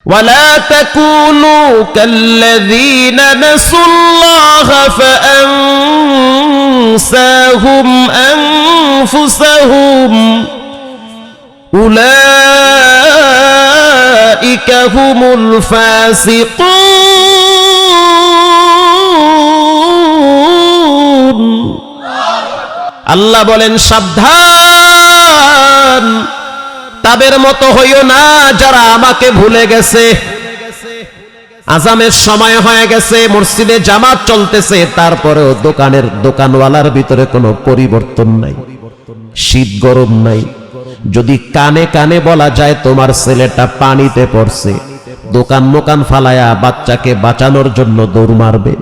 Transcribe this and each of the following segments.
ওয়ালা তাকুনু কাল্লাযীনা নাসুল্লাহ ফাআনসাহুম আনফুসাহুম উলাইকা হুমুল ফাসিকুন। আল্লাহ বলেন সাবধান, তাদের মতো হইও না যারা আমাকে ভুলে গেছে। আজানের সময় হয়ে গেছে, মসজিদে জামাত চলতেছে, তারপরেও দোকানওয়ালার ভিতরে কোনো পরিবর্তন নাই, শীত গরম নাই। যদি কানে কানে বলা যায় তোমার ছেলেটা পানিতে পড়ছে, দোকান মোকান ফালায়া বাচ্চাকে বাঁচানোর জন্য দৌড় মারবে।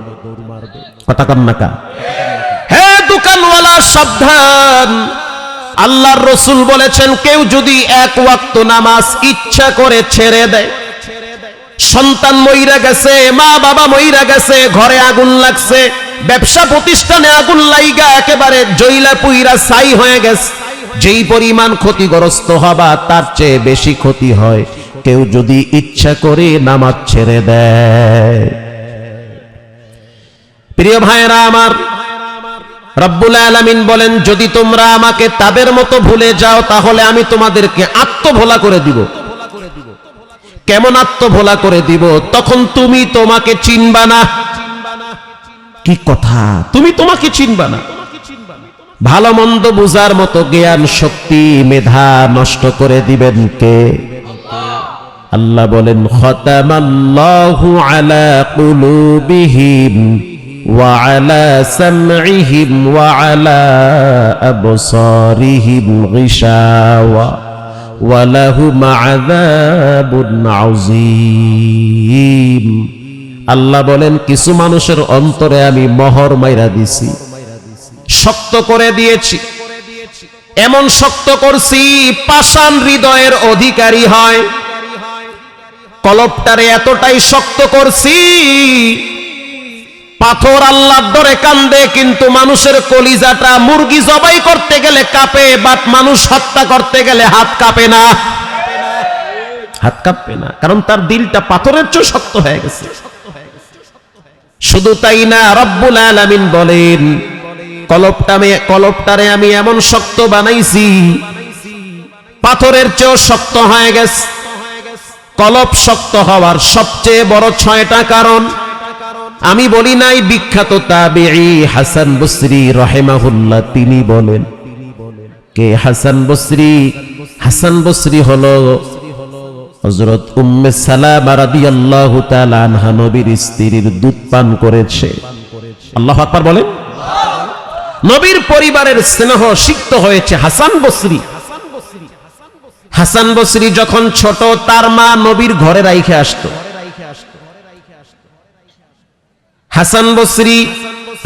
কথা কন না কা? হে দোকানওয়ালা সাবধান, আল্লাহর রাসূল বলেছেন কেউ যদি এক ওয়াক্ত নামাজ ইচ্ছা করে ছেড়ে দেয়, সন্তান মইরা গেছে, মা বাবা মইরা গেছে, ঘরে আগুন লাগছে, ব্যবসা প্রতিষ্ঠানে আগুন লাইগা একেবারে জইলা পুইরা ছাই হয়ে গেছে, যেই পরিমাণ ক্ষতিগ্রস্ত হবা তার চেয়ে বেশি ক্ষতি হয় কেউ যদি ইচ্ছা করে নামাজ ছেড়ে দেয়। প্রিয় ভাইরা আমার, রব্বুল আলামিন বলেন যদি তোমরা আমাকে তাদের মতো ভুলে যাও তাহলে আমি তোমাদেরকে আত্মভোলা করে দিব। কেমন আত্মভোলা করে দিব? তখন তুমি তোমাকে চিনবা না। কি কথা? তুমি তোমাকে চিনবা না। ভালো মন্দ বুঝার মতো জ্ঞান শক্তি মেধা নষ্ট করে দিবেন কে? আল্লাহ বলেন খতামাল্লাহু আলা কুলুবিহিম ওয়া আলা সামঈহিম ওয়া আলা আবসারিহিম গিশাওয়া ওয়া লাহুম আযাবুন আযীম। আল্লাহ বলেন কিছু মানুষের অন্তরে আমি মোহর মাইরা দিছি, শক্ত করে দিয়েছি, এমন শক্ত করছি পাষাণ হৃদয়ের অধিকারী হয়। কলবটারে এতটাই শক্ত করছি পাথর আল্লাহর ডরে কান্দে, কিন্তু মানুষের কলিজাটা মুরগি জবাই করতে গেলে কাঁপে, বাট মানুষ হত্যা করতে গেলে হাত কাঁপে না। হাত কাঁপে না, কারণ তার দিলটা পাথরের চেয়ে শক্ত হয়ে গেছে। শুধু তাই না, রব্বুল আলামিন বলেন কলবটারে আমি এমন শক্ত বানাইছি পাথরের চেয়েও শক্ত হয়ে গেছে। কলব শক্ত হওয়ার সবচেয়ে বড় 6টা কারণ আমি বলি নাই, বিখ্যাত তাবেঈ হাসান বসরি রাহিমাহুল্লাহ তিনি বলেন। কে হাসান বসরি? হাসান বসরি হলো হযরত উম্মে সালামা রাদিয়াল্লাহু তাআলা আনহা নবীর স্ত্রীর দুধ পান করেছে। আল্লাহু আকবার বলেন। নবীর পরিবারের স্নেহ সিক্ত হয়েছে হাসান বসরি। হাসান বসরি যখন ছোট তার মা নবীর ঘরে রাইখে আসতো। হাসান বসরি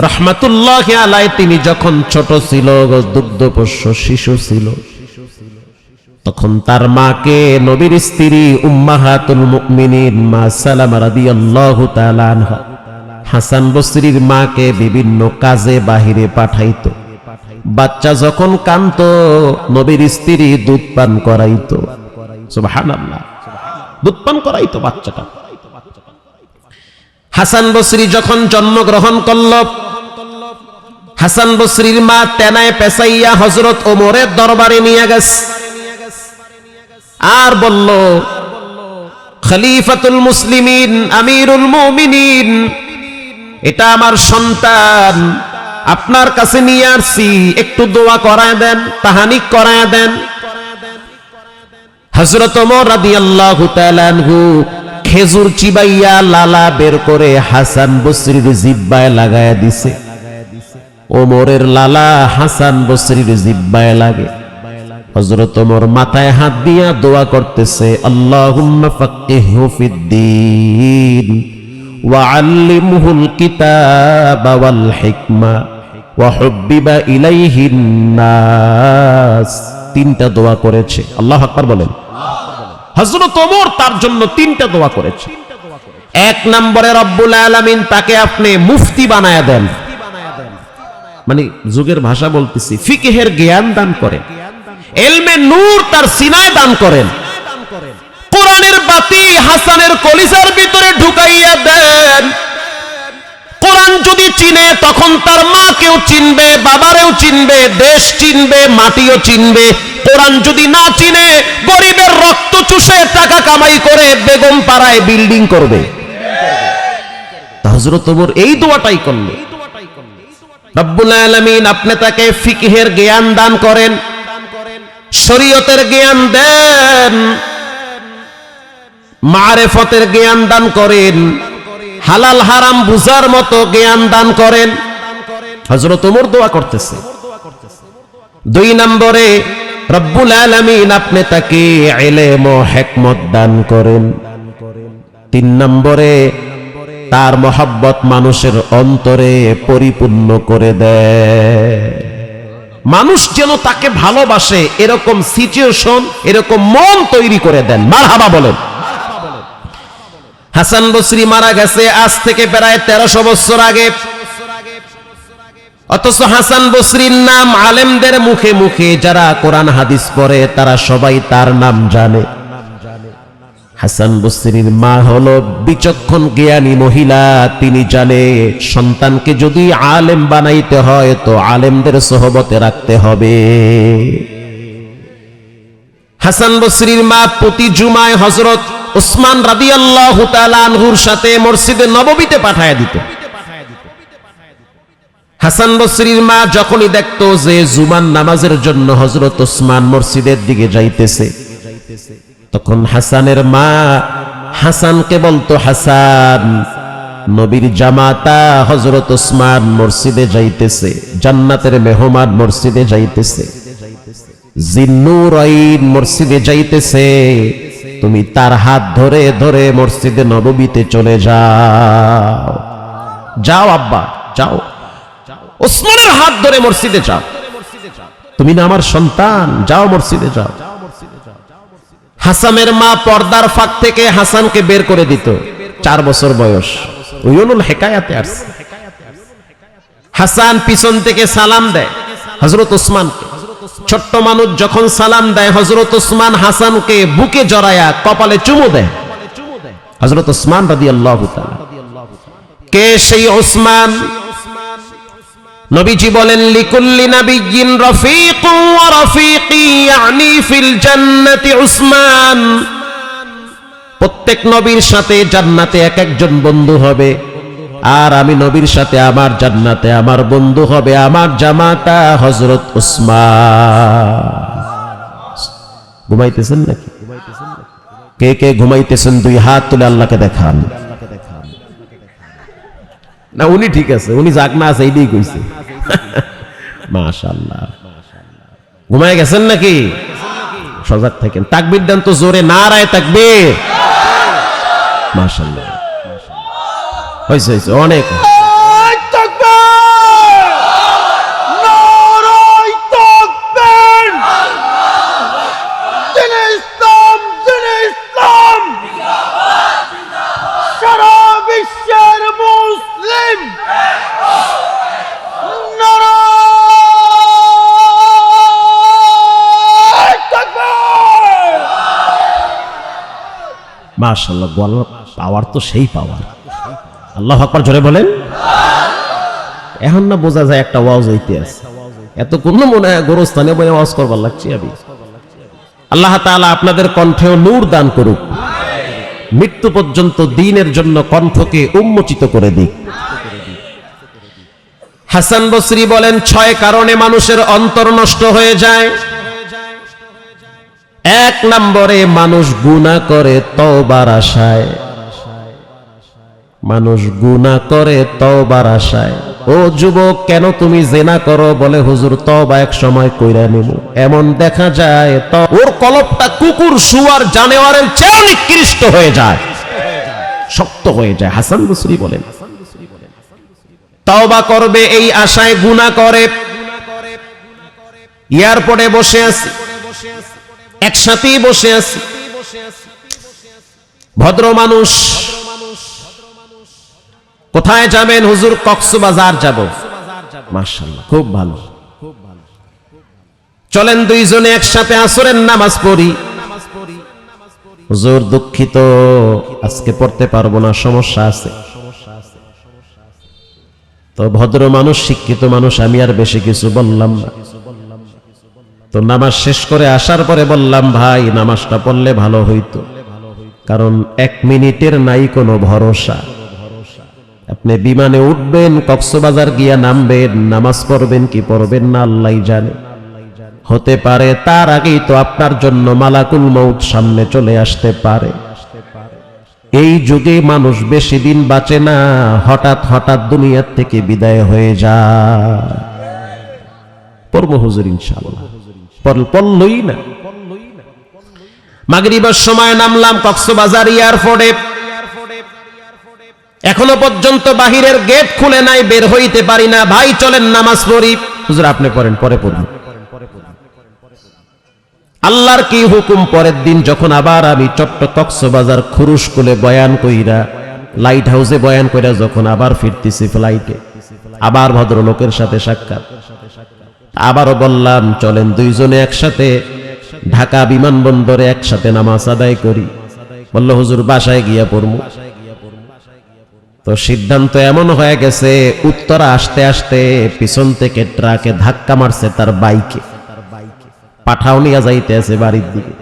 রাহমাতুল্লাহি আলাইহি তিনি যখন ছোট ছিল, দুগ্ধপোষ্য শিশু ছিল, তখন তার মাকে নবীর স্ত্রী উম্মাহাতুল মুমিনিন মা সালামা রাদিয়াল্লাহু তাআলা আনহা হাসান বসরির মাকে বিভিন্ন কাজে বাহিরে পাঠাইতো। বাচ্চা যখন কাঁদতো নবীর স্ত্রী দুধ পান করাইতো। সুবহানাল্লাহ, দুধ পান করাইতো বাচ্চাটা। হাসান বসরি যখন জন্মগ্রহণ করল, হাসান বসরির মা তেনায় পেঁচাইয়া হযরত ওমরের দরবারে নিয়ে গেছে আর বলল, খলিফাতুল মুসলিমিন আমিরুল মুমিনিন, এটা আমার সন্তান, আপনার কাছে নিয়ে আসছি, একটু দোয়া করায় দেন, তাহানিক করায় দেন। হযরত ওমর রাদিয়াল্লাহু তাআলা আনহু খেজুর চিবাইয়া লালা বের করে হাসান বসরির জিহ্বায় লাগায়া দিছে। ওমরের লালা হাসান বসরির জিহ্বায় লাগে। হযরত ওমর মাথায় হাত দিয়া দোয়া করতেছে, আল্লাহুম্মা ফাক্কিহহু ফিদ্দীন ওয়া আল্লিমহুল কিতাবা ওয়াল হিকমা ওয়া হুব্বিবা ইলাইহিন নাস। 3টা দোয়া করেছে। আল্লাহু আকবার বলেন। হযরত ওমর তার জন্য 3টা দোয়া করেছে। 1 নম্বরে রব্বুল আলামিন তাকে আপনি মুফতি বানায়া দেন, মানে যুগের ভাষা বলতেছি ফিকহের জ্ঞান দান করেন, ইলমে নূর তার সিনায় দান করেন। কোরআনের বাতি হাসানের কলিজার ভিতরে ঢুকাইয়া দেন। কোরআন যদি চিনে তখন তার মাকেও চিনবে, বাবারেও চিনবে, দেশ চিনবে, মাটিও চিনবে। কোরআন যদি না চিনে গরিবের রক্ত চুষে টাকা কামাই করে বেগম পাড়ায় বিল্ডিং করবে। হযরত ওমর এই দোয়াটাই করলেন, রব্বুল আলামিন আপনি তাকে ফিকহের জ্ঞান দান করেন, শরীয়তের জ্ঞান দেন, মারেফতের জ্ঞান দান করেন, হালাল হারাম বুঝার মতো জ্ঞান দান করেন। হযরত ওমর দোয়া করতেছে। 2 নম্বরে রব্বুল আলামিন আপনি তাকে ইলম ও হিকমত দান করেন। 3 নম্বরে তার মহব্বত মানুষের অন্তরে পরিপূর্ণ করে দেয়, মানুষ যেন তাকে ভালোবাসে এরকম সিচুয়েশন, এরকম মন তৈরি করে দেন। মারহাবা বলেন। হাসান বসরি মারা গেছে আজ থেকে প্রায় 1300 বছর আগে, অথচ হাসান বসরির নাম আলেমদের মুখে মুখে যারা কোরআন হাদিস পড়ে তারা সবাই তার নাম জানে। হাসান বসরির মা হলো বিচক্ষণ জ্ঞানী মহিলা, তিনি জানে সন্তানকে যদি আলেম বানাইতে হয় তো আলেমদের সোহবতে রাখতে হবে। হাসান বসরির মা প্রতি জুমায় হযরত উসমান রাদিয়াল্লাহু তাআলা আনহুর সাথে মসজিদে নববীতে পাঠায় দিত। হাসান বসরির মা যখনই দেখতো যে জুমার নামাজের জন্য হযরত উসমান মসজিদের দিকে যাইতেছে, তখন হাসানের মা হাসানকে বলতো, হাসান, নবীর জামাতা হযরত উসমান মসজিদে যাইতেছে, জান্নাতের মেহমান মসজিদে যাইতেছে, জিন্নুরাইন মসজিদে যাইতেছে, তুমি তার হাত ধরে ধরে মসজিদে নববীতে চলে যাও। যাও আব্বা, যাও, উসমানের হাত ধরে মসজিদে যাও, তুমি না আমার সন্তান, যাও মসজিদে যাও। হাসানের মা পর্দার ফাঁক থেকে হাসানকে বের করে দিত। 4 বছর বয়স, উয়ুনুল হিকায়াতে আসছে। হাসান পিছন থেকে সালাম দেয় হযরত উসমানকে। ছোট্ট মানুষ যখন সালাম দেয় হযরত উসমান হাসানকে বুকে জড়ায়া কপালে চুমু দেয়। হযরত উসমান রাদিয়াল্লাহু তাআলা। কে সেই উসমান? নবীজি বলেন, লিকুল্লি নাবিয়্যিন রাফীকুন ওয়া রাফীকি ইয়ানি ফিল জান্নাতি উসমান। প্রত্যেক নবীর সাথে জান্নাতে এক একজন বন্ধু হবে, আর আমি নবীর সাথে আমার জান্নাতে আমার বন্ধু হবে আমার জামাতা হযরত উসমান। ঘুমাইতেছেন নাকি? কে কে ঘুমাইতেছেন 2 হাত তুলে আল্লাহকে দেখান। না উনি ঠিক আছে, উনি জাগনা আছে এইটাই কইছে। মাশাআল্লাহ। ঘুমায় গেছেন নাকি? সজাগ থাকেন। তাকবীর দেন তো জোরে, নারায়ে তাকবীর। মাশাআল্লাহ, হইছে অনেক। মাশাআল্লাহ, গলার পাওয়ার তো সেই পাওয়ার। আল্লাহু আকবার জোরে বলেন। এখন না বোঝা যায় একটা ওয়াজ হইতে আছে, এত কোন মনে হয় গোরস্থানে বলে ওয়াজ করবার লাগছে। আমি আল্লাহ তাআলা আপনাদের কণ্ঠেও নূর দান করুক, মৃত্যু পর্যন্ত দ্বীনের জন্য কণ্ঠকে উন্মোচিত করে দিক। হাসান বসরি বলেন, 6 কারণে মানুষের অন্তর নষ্ট হয়ে যায়। 1 নম্বরে মানুষ গুনাহ করে তওবার আশায়। মানুষ গুনাহ করে তওবার আশায়। ও যুবক, কেন তুমি জিনা করো? বলে, হুজুর তওবা এক সময় কইরা নিব। এমন দেখা যায় তো ওর কলবটা কুকুর, শুয়ার, জানোয়ারের চেয়ে নিকৃষ্ট হয়ে যায়, শক্ত হয়ে যায়। হাসান বসরি বলেন, তওবা করবে এই আশায় গুনাহ করে। এয়ারপোর্টে বসে আছি, একসাথেই বসে আছি, ভদ্র মানুষ। কোথায় যাবেন? হুজুর কক্সবাজার যাব। মাশাআল্লাহ, খুব ভালো। চলেন দুইজনে একসাথে আসরের নামাজ পড়ি। হুজুর দুঃখিত, আজকে পড়তে পারবো না, সমস্যা আছে। তো ভদ্র মানুষ, শিক্ষিত মানুষ, আমি আর বেশি কিছু বললাম না। তো নামাজ শেষ করে আসার পরে বললাম, ভাই নামাজটা পড়লে ভালো হইতো, কারণ 1 মিনিটের নাই কোনো ভরসা। আপনি বিমানে উঠবেন, কক্সবাজার গিয়া নামবেন, নামাজ পড়বেন কি পড়বেন না আল্লাহই জানে। হতে পারে তার আগেই তো আপনার জন্য মালাকুল মউত সামনে চলে আসতে পারে। এই যুগে মানুষ বেশি দিন বাঁচে না, হঠাৎ হঠাৎ দুনিয়ার থেকে বিদায় হয়ে যায়। পড়বো হুজুর ইনশাআল্লাহ, পড়লই না। মাগরিবের সময় নামলাম কক্সবাজার এয়ারপোর্টে, এখনো পর্যন্ত বাহিরের গেট খুলে নাই, বের হইতে পারি না। ভাই চলেন নামাজ পড়ি। হুজুর আপনি পড়েন, পরে পড়বেন। আল্লাহর কি হুকুম, পরের দিন যখন আবার আমি চট্ট কক্সবাজার খুরুশ কুলে বয়ান কইরা, লাইট হাউসে বয়ান কইরা যখন আবার ফিরতেছি ফ্লাইটে, আবার ভদ্রলোকের সাথে সাক্ষাৎ। আবারও বললাম চলেন দুইজনে একসাথে ঢাকা বিমানবন্দরে একসাথে নামাজ আদায় করি। বলল হুজুর বাসায় গিয়া পড়মু। তো সিদ্ধান্ত এমন হয়ে গেছে, উত্তরা আসতে আসতে পিছন থেকে ট্রাকে ধাক্কা মারছে তার বাইকে, পাঠাও নিয়ে যাইতে আছে বাড়ির দিকে।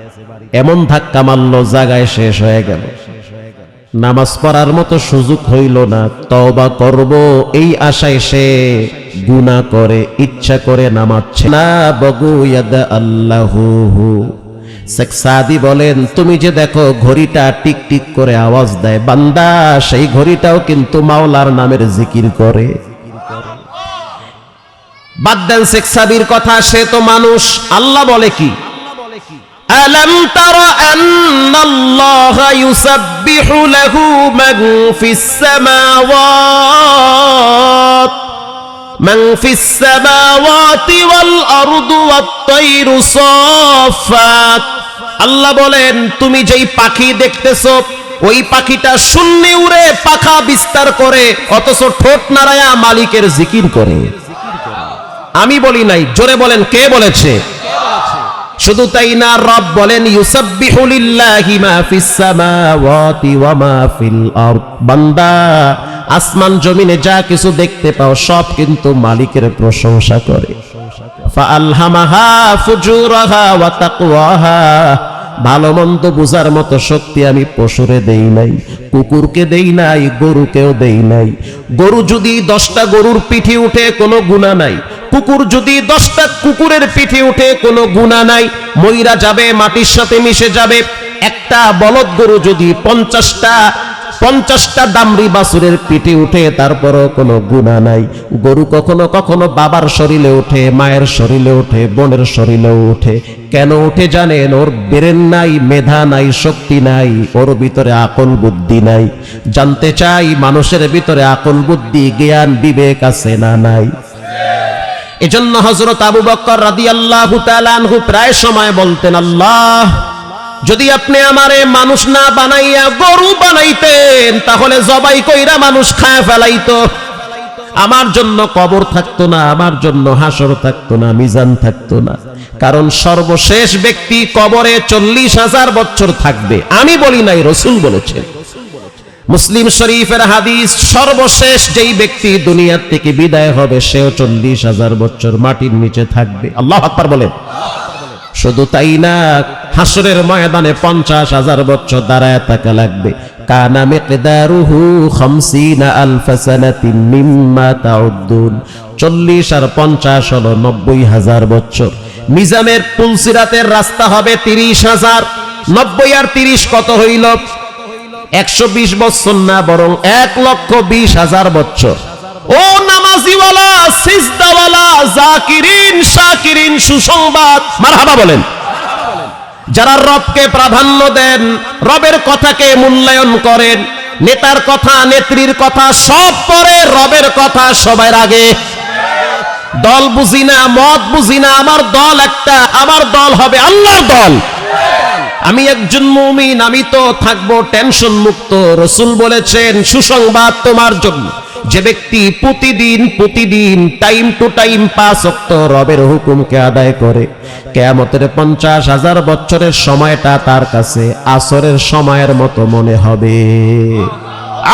এমন ধাক্কা মারলো, জায়গায় শেষ হয়ে গেল। নামাজ পড়ার মতো সুযোগ হইল না। তওবা করব এই আশায় সে গুনাহ করে, ইচ্ছা করে নামাচ্ছে না। বগু ইয়াদা আল্লাহু। শেখ সাদি বলেন, তুমি যে দেখো ঘড়িটা টিক টিক করে আওয়াজ দেয়, বান্দা সেই ঘড়িটাও কিন্তু মাওলার নামের জিকির করে। বাদ দেন শেখ সাদির কথা, সে তো মানুষ। আল্লাহ বলে কি, আলাম তারা আন্নাল্লাহা ইউসাব্বিহু লাহু মান ফিস সামাওয়াত মান ফিস সামাওয়াতি ওয়াল আরদু ওয়াত তায়রু সাফাত। আল্লাহ বলেন, তুমি যেই পাখি দেখতেছো, ওই পাখিটা শূন্যে উড়ে পাখা বিস্তার করে, অথচ ঠোঁট নাড়ায়া মালিকের জিকির করে। আমি বলি নাই, জোরে বলেন কে বলেছে? শুধু তাই না, রব বলেন ইউসাব্বিহু লিল্লাহি মা ফিস সামাওয়াতি ওয়া মা ফিল আরদ। বান্দা আসমান জমিনে যা কিছু দেখতে পাও সব কিন্তু মালিকের প্রশংসা করে। ফাআলহামাহা ফুজুরাহা ওয়া তাকওয়াহা। ভালো মন্দ বুঝার মতো শক্তি আমি পশুরে দেই নাই, কুকুরকে দেই নাই, গরুকেও দেই নাই। গরু যদি 10টা গরুর পিঠে উঠে কোনো গুনাহ নাই, কুকুর যদি 10টা কুকুরের পিঠে উঠে কোনো গুনাহ নাই, মইরা যাবে, মাটির সাথে মিশে যাবে। একটা বলদ গরু যদি 50টা দামরি বাছুরের পিঠে উঠে, তারপরও কোনো গুনাহ নাই। গরু কখনো কখনো বাবার শরীরে উঠে, মায়ের শরীরে উঠে, বোনের শরীরেও উঠে। কেন উঠে জানেন? ওর ব্রেন নাই, মেধা নাই, শক্তি নাই, ওর ভিতরে আকল বুদ্ধি নাই। জানতে চাই মানুষের ভিতরে আকল বুদ্ধি জ্ঞান বিবেক আছে না নাই? এজন্য হযরত আবু বকর রাদিয়াল্লাহু তাআলা আনহু প্রায় সময় বলতেন, আল্লাহ যদি আপনি আমারে মানুষ না বানাইয়া গরু বানাইতেন, তাহলে জবাই কইরা মানুষ খায় ফেলাইতো। আমার জন্য কবর থাকতো না, আমার জন্য হাসর থাকতো না, মিজান থাকতো না। কারণ সর্বশেষ ব্যক্তি কবরে 40,000 বছর থাকবে। আমি বলি নাই, রাসূল বলেছেন। মুসলিম শরীফের হাদিস, সর্বশেষ যেই ব্যক্তি দুনিয়ার থেকে বিদায় হবে সেও 40,000 বছর মাটির নিচে থাকবে। আল্লাহু আকবার বলেন। শুধু তাই না, হাসরের ময়দানে 50,000 বছর দাঁড়ায় থাকা লাগবে। কানা মিকদারুহু 50 আলফ সানাতিন মিম্মা তাউদ্দুন। 40 আর 50 হলো 90,000 বছর। মিজানের পুলসিরাতের রাস্তা হবে 30,000। 90 আর 30 কত হইল? 120 বছর না, বরং 1,20,000 বছর। ও নামাজিওয়ালা, সিজদাওয়ালা, জাকিরিন, শাকিরিন, সুসংবাদ মারহাবা বলেন। যারা রবকে প্রাধান্য দেন, রবের কথাকে মূল্যায়ন করেন, নেতার কথা, নেত্রীর কথা সব পরে, রবের কথা সবার আগে। দল বুঝি না, মত বুঝি না, আমার দল একটা, আমার দল হবে আল্লাহর দল। আমি একজন মুমিন, আমি তো থাকবো টেনশন মুক্ত। রাসূল বলেছেন, সুসংবাদ তোমার জন্য, যে ব্যক্তি প্রতিদিন টাইম টু টাইম 5 ওয়াক্ত রবের হুকুমকে আদায় করে, কিয়ামতের 50,000 বছরের সময়টা তার কাছে আসরের সময়ের মতো মনে হবে।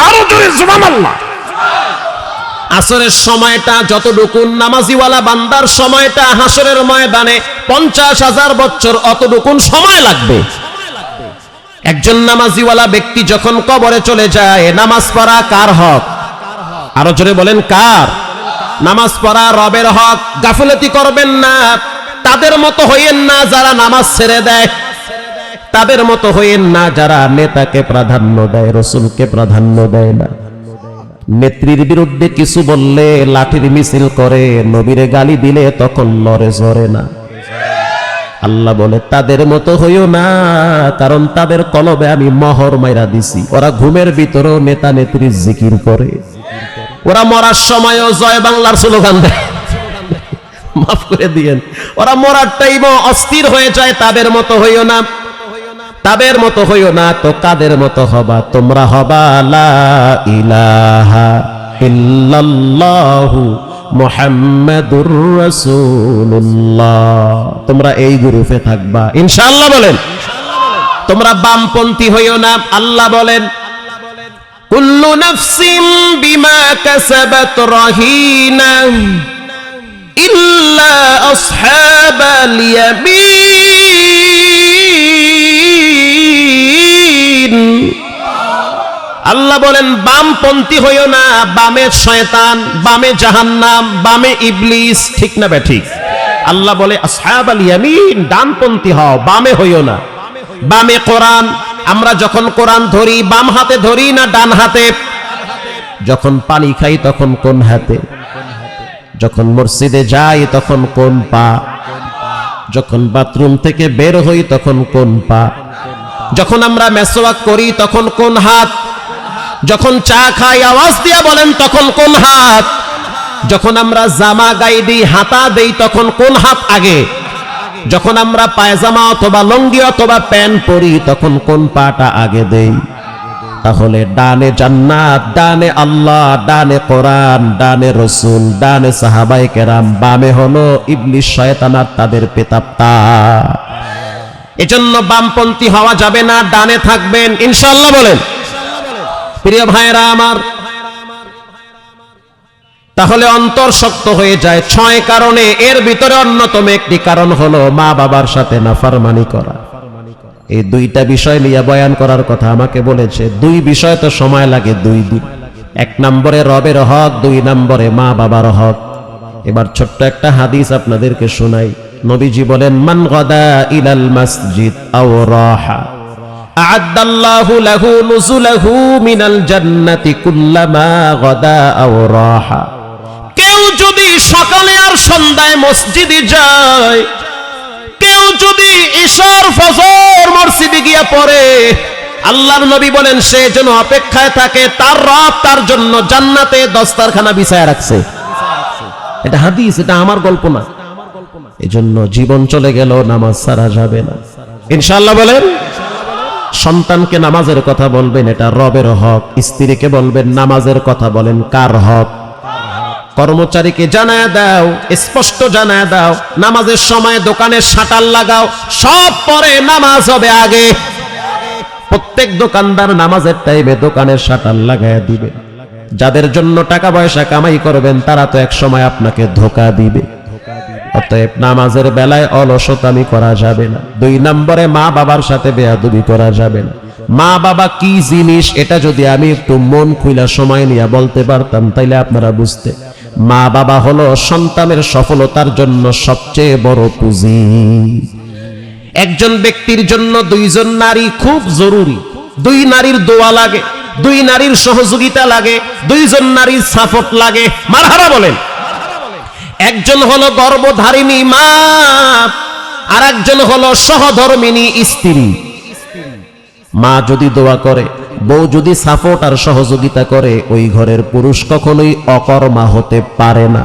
আরো জোরে সুবহানাল্লাহ। আসরের সময়টা যতটুকু নামাজিওয়ালা বান্দার সময়টা হাসরের ময়দানে 50,000 বছর অতটুকু সময় লাগবে। একজন নামাজিওয়ালা ব্যক্তি যখন কবরে চলে যায়, নামাজ পড়া কার হক? আরো জোরে বলেন কার? নামাজ পড়া রবের হক। গাফিলতি করবেন না, তাদের মতো হইয়েন না যারা নামাজ ছেড়ে দেয়, তাদের মতো হইয়েন না যারা নেতাকে প্রাধান্য দেয়, রসুলকে প্রাধান্য দেয় না। নেত্রীর বিরুদ্ধে কিছু বললে লাঠির মিছিল করে, নবীরে গালি দিলে তখন লড়ে ঝরে না। আল্লাহ বলে তাদের মতো হইও না, কারণ তাদের কলবে আমি মোহর মাইরা দিছি। ওরা ঘুমের ভিতরেও নেতা নেত্রীর জিকির করে, ওরা মরার সময়ও জয় বাংলার স্লোগান দেয়। মাফ করে দিয়েন, ওরা মরার টাইমও অস্থির হয়ে যায়। তাদের মতো হইও না, তাদের মতো হইও না। তো কাদের মতো হবা? তোমরা হবা লা ইলাহা ইল্লাল্লাহু মুহাম্মাদুর রাসূলুল্লাহ। তোমরা এই গ্রুপে থাকবা ইনশাআল্লাহ। বলেন তোমরা বামপন্থী হইও না। আল্লাহ বলেন কুল্লু নাফসিন বিমা কাসাবাত রাহিনা ইল্লা আসহাবাল ইয়ামিন। আল্লাহ বলেন বামপন্থী হইও না। বামে শয়তান, বামে জাহান্নাম, বামে ইবলিস, ঠিক না বে ঠিক? আল্লাহ বলে আসহাবাল ইয়ামিন, ডানপন্থী হও, বামে হইও না। বামে কোরআন, আমরা যখন কোরআন ধরি বাম হাতে ধরি না ডান হাতে? যখন পানি খাই তখন কোন হাতে? যখন মসজিদে যাই তখন কোন পা? যখন বাথরুম থেকে বের হই তখন কোন পা? যখন আমরা মেসওয়াক করি তখন কোন হাত? যখন চা খাই আওয়াজ দিয়া বলেন তখন কোন হাত? যখন আমরা জামা গায়ে দিই, হাতা দেই, তখন কোন হাত আগে? যখন আমরা পায়জামা অথবা লুঙ্গি অথবা প্যান্ট পরি তখন কোন পাটা আগে দেই? তাহলে ডানে জান্নাত, ডানে আল্লাহ, ডানে কোরআন, ডানে রসুল, ডানে সাহাবায়ে কেরাম, বামে হলো ইবলিস শয়তান আর তাদের পেতাপ্তা। এজন্য বামপন্থী হওয়া যাবে না, ডানে থাকবেন ইনশাআল্লাহ। বলেন প্রিয় ভাইরা আমার, তাহলে অন্তর শক্ত হয়ে যায় 6 কারণে। এর ভিতরে অন্যতম একটি কারণ হলো মা বাবার সাথে নাফরমানি করা। এই 2টা বিষয় নিয়ে বয়ান করার কথা আমাকে বলেছে। 2 বিষয় তো সময় লাগে 2 দিন। 1 নম্বরে রবের হক, 2 নম্বরে মা বাবার হক। এবার ছোট্ট একটা হাদিস আপনাদেরকে শোনাই। নবীজি বলেন মান গাদা ইলাল মসজিদ আও রাহা আ'আদাল্লাহু লাহু নুজুলাহু মিনাল জান্নাতি কুল্লামা গাদা আও রাহা। কেউ যদি সকালে আর সন্ধ্যায় মসজিদে যায়, কেউ যদি ইশার ফজর মসজিদে গিয়া পড়ে, আল্লাহর নবী বলেন সে যেন অপেক্ষায় থাকে, তার রব তার জন্য জান্নাতে দস্তারখানা বিছায়া রাখছে। এটা হাদিস, এটা আমার গল্প না। এজন্য জীবন চলে গেল নামাজ ছাড়া যাবে না ইনশাআল্লাহ। বলেন সন্তানকে নামাজের কথা বলবেন, এটা রবের হক। স্ত্রীকে বলবেন নামাজের কথা, বলেন কার হক? কর্মচারীকে জানায় দাও, স্পষ্ট জানায় দাও, নামাজের সময় দোকানে শাটার লাগাও, সব পরে নামাজ হবে আগে। প্রত্যেক দোকানদার নামাজের টাইমে দোকানের শাটার লাগায় দিবে। যাদের জন্য টাকা পয়সা কামাই করবেন তারা তো এক সময় আপনাকে ধোঁকা দিবে। অতএব নামাজের বেলায় অলসতামি করা যাবে না। 2 নম্বরে মা বাবার সাথে বেয়াদবি করা যাবে না। মা বাবা কি জিনিস এটা যদি আমি একটু মন খুইলা সময় নিয়ে বলতে পারতাম তাইলে আপনারা বুঝতে। মা বাবা হলো সন্তানের সফলতার জন্য সবচেয়ে বড় পুঁজি। একজন ব্যক্তির জন্য 2 জন নারী খুব জরুরি। 2 নারীর দোয়া লাগে, 2 নারীর সহযোগিতা লাগে, 2 জন নারীর সাপোর্ট লাগে। মারহাবা বলেন। একজন হলো গর্ভধারিণী মা, আর একজন হলো সহধর্মিণী স্ত্রী। মা যদি দোয়া করে, বউ যদি সাপোর্ট আর সহযোগিতা করে, ওই ঘরের পুরুষ কখনোই অকর্মা হতে পারে না।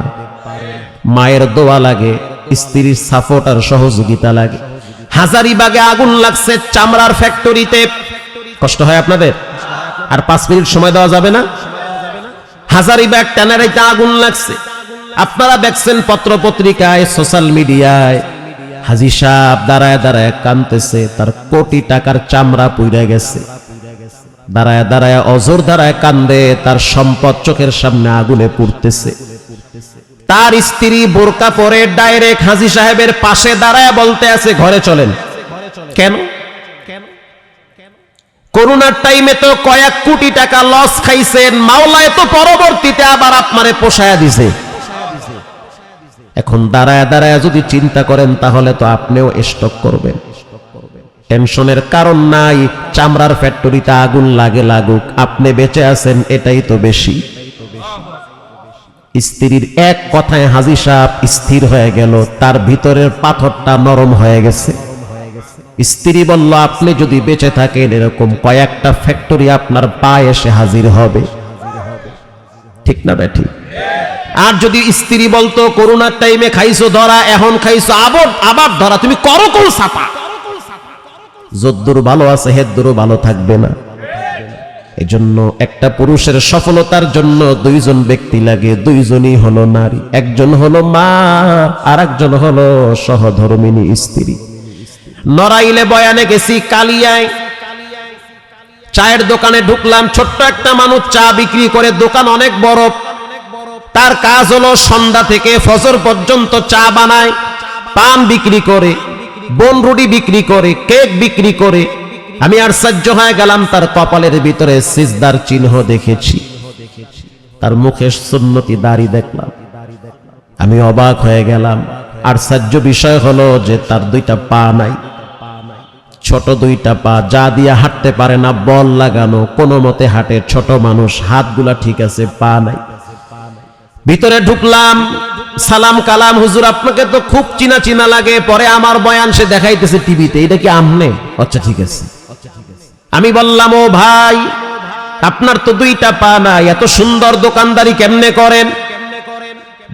মায়ের দোয়া লাগে, স্ত্রীর সাপোর্ট আর সহযোগিতা লাগে। হাজারিবাগে আগুন লাগছে চামড়ার ফ্যাক্টরিতে, কষ্ট হয় আপনাদের? আর 5 মিনিট সময় দেওয়া যাবে না? হাজারিবাগ ট্যানারিতে আগুন লাগছে। আপনারা দেখছেন পত্র পত্রিকায়, সোশ্যাল মিডিয়ায়, হাজী সাহেব দাঁড়ায় দাঁড়ায় কাঁদতেছে, তার কোটি টাকার চামড়া পুড়ে গেছে। দাঁড়ায় দাঁড়ায় অজর দাঁড়ায় কান্দে, তার সম্পদ চোখের সামনে আগুনে পুড়তেছে। তার স্ত্রী বোরকা পরে ডাইরেক্ট হাজী সাহেবের পাশে দাঁড়ায় বলতে আছে, ঘরে চলেন। কেন? করোনার টাইমে তো কয়েক কোটি টাকা লস খাইছেন, মাওলায় তো পরবর্তীতে আবার আপনারে পোষায়া দিছে। এখন দাঁড়ায় দাঁড়ায় যদি চিন্তা করেন তাহলে তো আপনিও স্টক করবেন। টেনশনের কারণ নাই, চামড়ার ফ্যাক্টরিতে আগুন লাগে লাগুক, আপনি বেঁচে আছেন এটাই তো বেশি। স্ত্রীর এক কথায় হাজী সাহেব স্থির হয়ে গেল, তার ভিতরের পাথরটা নরম হয়ে গেছে। স্ত্রী বলল, আপনি যদি বেঁচে থাকেন এরকম কয়েকটা ফ্যাক্টরি আপনার পায়ে এসে হাজির হবে। ঠিক না বেঠি? আর যদি স্ত্রী বলতো, করোনার টাইমে খাইছো ধরা, এখন খাইছো আবার ধরা, তুমি করো কোন ছাপা, যদ্দুর ভালো আছে হেদ্দুরও ভালো থাকবে না। এজন্য একটা পুরুষের সফলতার জন্য দুইজন ব্যক্তি লাগে, দুইজনই হলো নারী। একজন হলো মা, আর একজন হলো সহধর্মিণী স্ত্রী। নড়াইলে বয়ানে গেছি, কালিয়ায় চায়ের দোকানে ঢুকলাম। ছোট্ট একটা মানুষ চা বিক্রি করে, দোকান অনেক বড়। তার কাজ হলো সন্ধ্যা থেকে ফজর পর্যন্ত চা বানায়, পান বিক্রি করে, বনরুটি বিক্রি করে, কেক বিক্রি করে। আমি আশ্চর্য হয়ে গেলাম, তার কপালের ভিতরে সিজদার চিহ্ন দেখেছি, তার মুখে সুন্নতি দাড়ি দেখলাম। আমি অবাক হয়ে গেলাম। আশ্চর্য বিষয় হলো যে তার দুইটা পা নাই, ছোট দুইটা পা, যা দিয়ে হাঁটতে পারে না, বল লাগানো, কোনো মতে হাঁটে। ছোট মানুষ, হাতগুলা ঠিক আছে, পা নাই। ভিতরে ঢুকলাম, সালাম কালাম, হুজুর আপনাকে তো খুব চিনা চিনা লাগে। পরে আমার বয়ান সে দেখাইতেছে টিভিতে, এটা কি আমনে? আচ্ছা ঠিক আছে। আমি বললাম, ও ভাই, আপনার তো দুইটা পা নাই, এত সুন্দর দোকানদারি কেমনে করেন?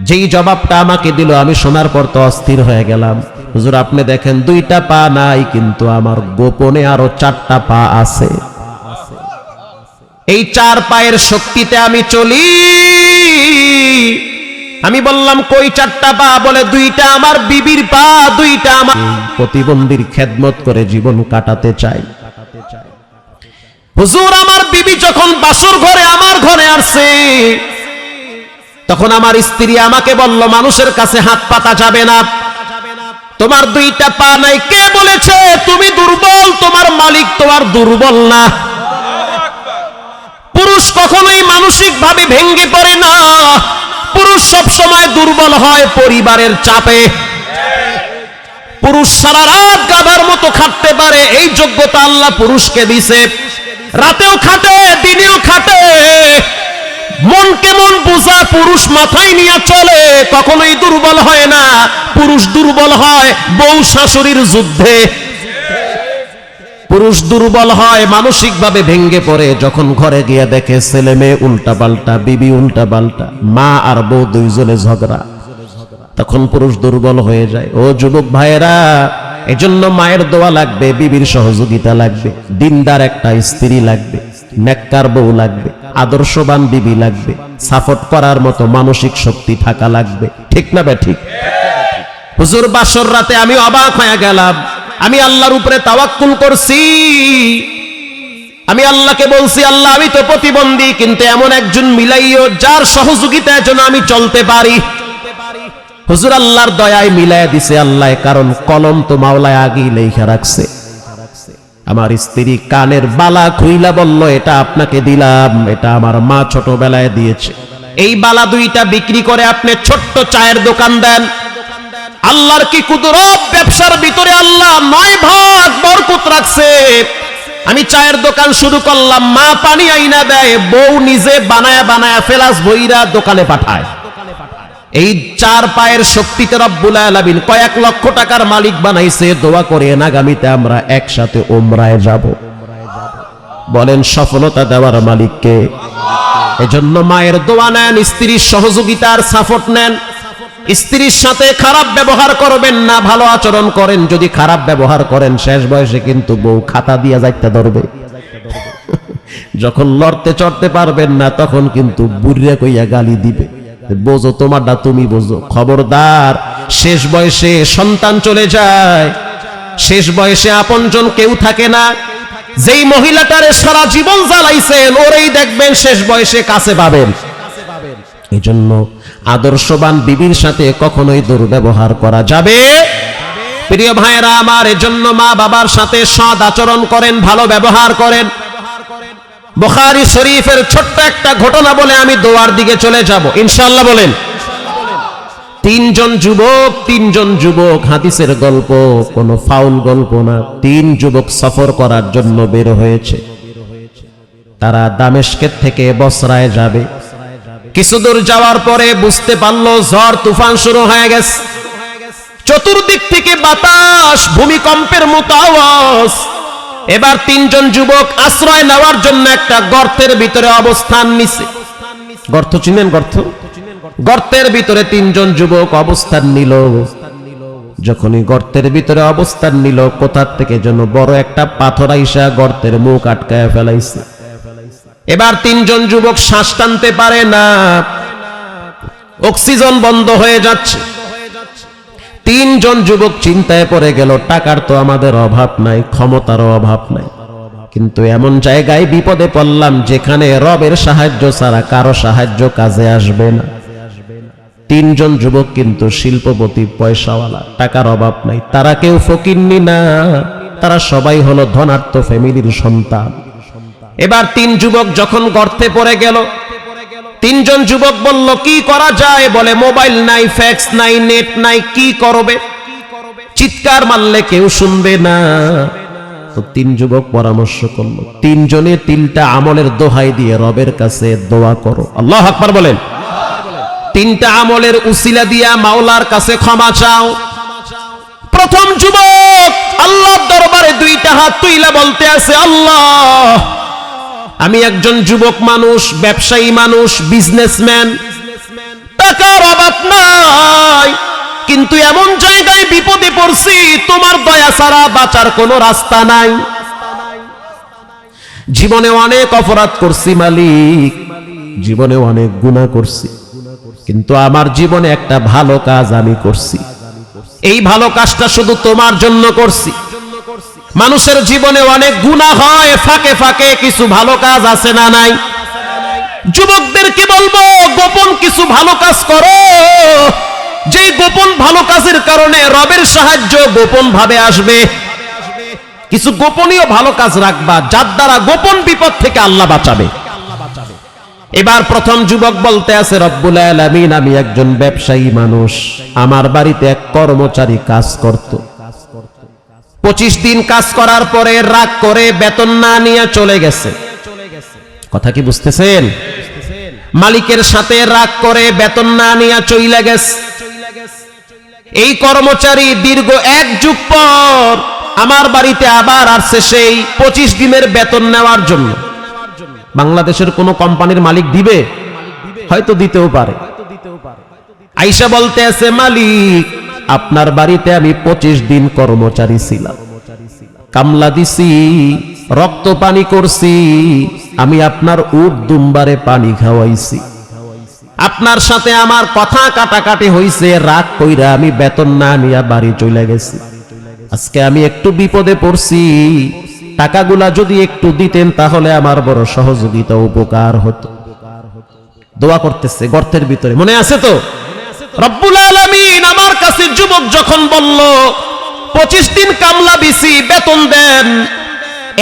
যেই জবাবটা আমাকে দিল, আমি শোনার পর তো অস্থির হয়ে গেলাম। হুজুর আপনি দেখেন দুইটা পা নাই, কিন্তু আমার গোপনে আরো 4টা পা আছে। এই 4 পায়ের শক্তিতে আমি চলি। আমি বললাম, কই 4টা পা? বলে, 2টা আমার বিবির পা, 2টা আমার। প্রতিবন্ধীর খেদমত করে জীবন কাটাতে চাই। হুজুর আমার বিবি যখন বাসর ঘরে আমার ঘরে আসছে, তখন আমার স্ত্রী আমাকে বলল, মানুষের কাছে হাত পাতা যাবে না, তোমার 2টা পা নাই। কে বলেছে তুমি দুর্বল? তোমার মালিক তোমার দুর্বল না। পুরুষ কখনোই মানসিক ভাবে ভেঙ্গে পড়ে না, পুরুষ সব সময় দুর্বল হয় পরিবারের চাপে। পুরুষ সারা রাত গাধার মতো খাটতে পারে, এই যোগ্যতা আল্লাহ পুরুষকে দিছে। রাতেও খাটে, দিনেও খাটে। মন কেমন বোঝা পুরুষ মাথায় নিয়ে চলে, কখনোই দুর্বল হয় না। পুরুষ দুর্বল হয় বউ শাশুড়ির যুদ্ধে। পুরুষ দুর্বল হয়, মানসিকভাবে ভেঙ্গে পড়ে যখন ঘরে গিয়ে দেখে ছেলে মেয়ে উল্টা পাল্টা, বিবি উল্টা পাল্টা, মা আর বউ দুইজনে ঝগড়া, তখন পুরুষ দুর্বল হয়ে যায়। ও যুবক ভাইয়েরা, এজন্য মায়ের দোয়া লাগবে, বিবির সহযোগিতা লাগবে, দিনদার একটা স্ত্রী লাগবে, নেককার বউ লাগবে, আদর্শবান বিবি লাগবে, সাপোর্ট করার মতো মানসিক শক্তি থাকা লাগবে। ঠিক না বে ঠিক? হুজুর বাসর রাতে আমি অবাক হয়ে গেলাম। আমি আল্লাহর উপরে তাওয়াক্কুল করছি। আমি আল্লাহকে বলছি, আল্লাহ আমি তো প্রতিবন্ধী, কিন্তু এমন একজন মিলাইও যার সহযোগিতায় যেন আমি চলতে পারি। হুজুর আল্লাহর দয়ায় মিলায় দিছে আল্লাহ, কারণ কলম তো মাওলায় আগেই লেখা রাখছে। আমার স্ত্রী কানের বালা খুইলা বলল, এটা আপনাকে দিলাম, এটা আমার মা ছোটবেলায় দিয়েছে। এই বালা 2টা বিক্রি করে আপনি ছোট্ট চায়ের দোকান দেন। আল্লাহর কি কুদরত! ব্যবসার ভিতরে আল্লাহ 9 ভাগ বরকত রাখছে। আমি চায়ের দোকান শুরু করলাম, মা পানি আইনা দেয়, বউ নিজে বানায়া বানায়া ফেলাস বইরা দোকানে পাঠায়। এই 4 পায়ের শক্তিতে রব্বুল আলামিন কয়েক লক্ষ টাকার মালিক বানাইছে। দোয়া করেন আগামীতে আমরা একসাথে উমরায় যাব। বলেন সফলতা দেওয়ার মালিককে। এজন্য মায়ের দোয়া নেন, স্ত্রীর সহযোগিতার সাপোর্ট নেন। স্ত্রীর সাথে খারাপ ব্যবহার করবেন না, ভালো আচরণ করেন। যদি খারাপ ব্যবহার করেন, শেষ বয়সে কিন্তু বউ খাতা দিয়ে যাইতে ধরবে। যখন লড়তে চড়তে পারবেন না তখন কিন্তু বুড়িয়া কইয়া গালি দিবে, বোঝো তোমারটা তুমি বোঝো। খবরদার, শেষ বয়সে সন্তান চলে যায়, শেষ বয়সে আপনজন কেউ থাকে না। যেই মহিলাটারে সারা জীবন জ্বালাইছেন ওরেই দেখবেন শেষ বয়সে কাছে পাবেন। এই জন্য আদর্শবান বিবির সাথে কখনোই দুর্ব্যবহার করা যাবে। প্রিয় ভাইরা আমার, এজন্য মা বাবার সাথে সৎ আচরণ করেন, ভালো ব্যবহার করেন। বুখারী শরীফের ছোট্ট একটা ঘটনা বলে আমি দোয়ার দিকে চলে যাব ইনশাআল্লাহ। বলেন, তিনজন যুবক, হাদিসের গল্প, কোনো ফাউল গল্প না। 3 যুবক সফর করার জন্য বের হয়েছে। তারা দামেস্কের থেকে বসরায় যাবে। কিছু দূর যাওয়ার পরে বুঝতে পারলো ঝড় তুফান শুরু হয়ে গেছে। চতুর্দিক থেকে বাতাস, ভূমিকম্পের মতো আওয়াজ। এবার 3জন যুবক আশ্রয় নেওয়ার জন্য একটা গর্তের ভিতরে অবস্থান নিছে। গর্ত চিনেন? গর্তের ভিতরে 3জন যুবক অবস্থান নিল। যখনই গর্তের ভিতরে অবস্থান নিল, কোথা থেকে যেন বড় একটা পাথর আইসা গর্তের মুখ আটকায় ফেলাইছে। এবার 3জন যুবক শ্বাস টানতে পারে না, অক্সিজেন বন্ধ হয়ে যাচ্ছে। 3জন যুবক চিন্তায় পড়ে গেল, টাকার তো আমাদের অভাব নাই, ক্ষমতারও অভাব নাই, কিন্তু এমন জায়গায় বিপদে পড়লাম যেখানে রবের সাহায্য ছাড়া কারো সাহায্য কাজে আসবে না। 3জন যুবক কিন্তু শিল্পপতি, পয়সাওয়ালা, টাকার অভাব নাই। তারা কেউ ফকিন্নি না, তারা সবাই হলো ধনাঢ্য ফ্যামিলির সন্তান। এবার 3 যুবক যখন গর্তে পড়ে গেল, 3জন যুবক বলল কি করা যায়? বলে মোবাইল নাই, ফ্যাক্স নাই, নেট নাই, কি করবে? চিৎকার মারলে কেউ শুনবে না। তো 3 যুবক পরামর্শ করলো, 3 জনে 3টা আমলের দোহাই দিয়ে রবের কাছে দোয়া করো। আল্লাহু আকবার বলেন। 3টা আমলের উসিলা দিয়া মাওলার কাছে ক্ষমা চাও। প্রথম যুবক আল্লাহর দরবারে 2টা হাত তুইলা বলতে আছে, আল্লাহ, আমি একজন যুবক মানুষ, ব্যবসায়ী মানুষ, বিজনেসম্যান, টাকার অভাব নাই, কিন্তু এমন জায়গায় বিপদে পড়ছি, তোমার দয়া ছাড়া বাঁচার কোনো রাস্তা নাই। জীবনে অনেক অপরাধ করছি মালিক, জীবনে অনেক গুনাহ করছি, কিন্তু আমার জীবনে একটা ভালো কাজ আমি করছি। এই ভালো কাজটা শুধু তোমার জন্য করছি। মানুষের জীবনে অনেক গুনাহ হয়, ফাঁকে ফাঁকে কিছু ভালো কাজ আছে না নাই? যুবকদেরকে বলবো, গোপন কিছু ভালো কাজ করো, যে গোপন ভালো কাজের কারণে রবের সাহায্য গোপন ভাবে আসবে। কিছু গোপনীয় ভালো কাজ রাখবা, যার দ্বারা গোপন বিপদ থেকে আল্লাহ বাঁচাবে। এবার প্রথম যুবক বলতে আছে, রব্বুল আলামিন, আমি একজন ব্যবসায়ী মানুষ, আমার বাড়িতে এক কর্মচারী কাজ করত। 25 দিন কাজ করার পরে রাগ করে বেতন না নিয়ে চলে গেছে। কথা কি বুঝতেছেন? মালিকের সাথে রাগ করে বেতন না নিয়ে চলে গেছে। এই কর্মচারী দীর্ঘ 1 যুগ পর আমার বাড়িতে আবার আসছে সেই 25 দিনের বেতন নেওয়ার জন্য। বাংলাদেশের কোন কোম্পানির মালিক দিবে? হয়তো দিতেও পারে। আয়েশা বলতে আছে, মালিক, আপনার বাড়িতে আমি 25 দিন কর্মচারী ছিলাম, কামলা দিছি, রক্ত পানি করছি, আমি আপনার উট দুম্বারে পানি খাওয়াইছি, আপনার সাথে আমার কথা কাটাকাটি হইছে, রাগ কইরা আমি বেতন না নিয়ে বাড়ি চলে গেছি। আজকে আমি একটু বিপদে পড়ছি, টাকাগুলা যদি একটু দিতেন তাহলে আমার বড় সহযোগিতা, উপকার হতো। দোয়া করতেছে গর্তের ভিতরে, মনে আছে তো? রব্বুল আলামিন আমার কাছে যুবক যখন বলল 25 দিন কামলা দিছি, বেতন দেন,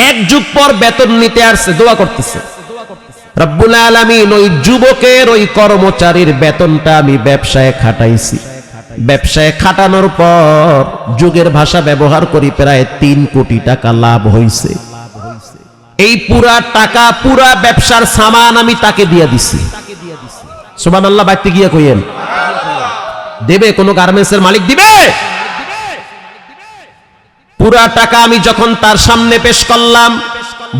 1 যুগ পর বেতন নিতে আসছে, দোয়া করতেছে, রব্বুল আলামিন ওই যুবকের, ওই কর্মচারীর বেতনটা আমি ব্যবসায় খাটাইছি। ব্যবসায় খাটানোর পর যুগের ভাষা ব্যবহার করি প্রায় 3 কোটি টাকা লাভ হইছে। এই পুরা টাকা, পুরা ব্যবসার সামান আমি তাকে দিয়ে দিছি। সুবহানাল্লাহ, বাইতে গিয়া কইেন, দেবে? কোন গার্মেন্টসের মালিক দিবে? পুরা টাকা আমি যখন তার সামনে পেশ করলাম,